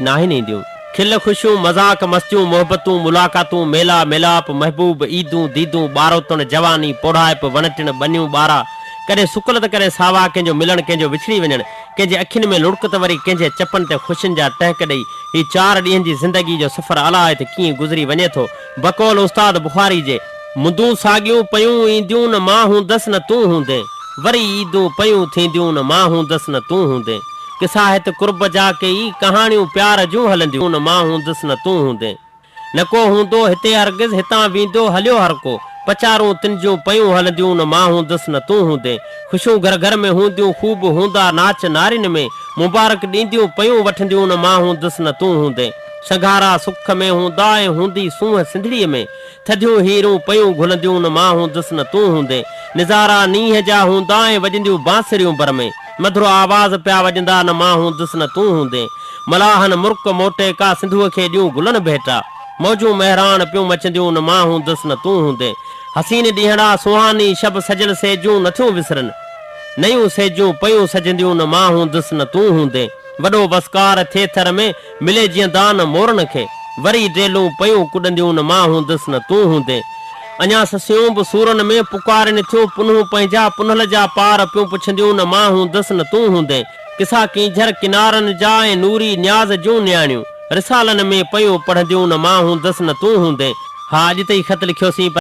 नाहिन ईंदियूं। खिल खुशियूं मज़ाक मस्तियूं मोहबतूं मुलाक़ातूं मेला मिलाप महबूब ईदूं दीदूं ॿारोतण जवानी पोढ़ाइप वणटिण बनियूं ॿारा कॾहिं सुकल त कॾहिं सावा कंहिंजो मिलणु कंहिंजो विछड़ी वञणु कंहिंजे अखियुनि में लुड़क त वरी कंहिंजे चपनि ते ख़ुशियुनि जा टहक ॾेई ही 4 ॾींहंनि जी ज़िंदगी जो सफ़र अलाए त कीअं गुज़री वञे थो। बकौल उस्ताद बुखारी जे मुंदूं साॻियूं पयूं ईंदियूं न मां हूंदसि न तूं हूंदे वरी ईदूं पयूं थींदियूं न मां हूंदसि न तूं हूंदे किसा हित कुर्ब जा कई कहाणियूं प्यार जूं हलंदियूं न मां हूंदसि न तूं हूंदे न को हूंदो हिते हरगिज़ हितां वेंदो हलियो हर को पचारूं तिन जूं पयूं हलंदियूं न मां हूंदसि न तूं हूंदे ख़ुशियूं घर घर में हूंदियूं ख़ूब हूंदा नाच नारिन में मुबारक ॾींदियूं पयूं वठंदियूं न मां हूंदसि न तूं हूंदे शंगारा सुख में हूंदा ऐं हूंदी सूंहं सिंधड़ीअ में थधियूं हीरूं पयूं घुलंदियूं न मां हूंदसि न तूं हूंदे निज़ारा नींहं जा हूंदा ऐं वॼंदियूं बांसुरियूं बर में मधुरो आवाज़ पिया वॼंदा न मां हूंदसि न तूं हूंदे मलाहन मुर्क मोटे का सिंधुअ खे ॾियूं गुलनि भेटा मौजूं महिरान पियूं मचंदियूं न मां हूंदसि न तूं हूंदे हसीन ॾींहड़ा सुहानी शब सजल सेजूं नथियूं विसरनि नयूं सेजूं पयूं सजंदियूं न मां हूंदसि न तूं हूंदे वॾो बसकार थिए थर में मिले जीअं दान मोरन खे वरी ड्रेलूं पयूं कुॾंदियूं न मां हूंदसि न तूं हूंदे अञा ससियूं बि सूरनि में पुकारनि थियूं पुनूं पंहिंजा पुनल जा पार पियूं पुछंदियूं न मां हूंदसि न तूं हूंदे किसा कींझर किनारनि जा ऐं नूरी न्याज़ जूं न्याणियूं रिसालनि में पयूं पढ़ंदियूं न मां हूंदसि न तूं हूंदे। हा अॼु ताईं ख़त लिखियोसीं।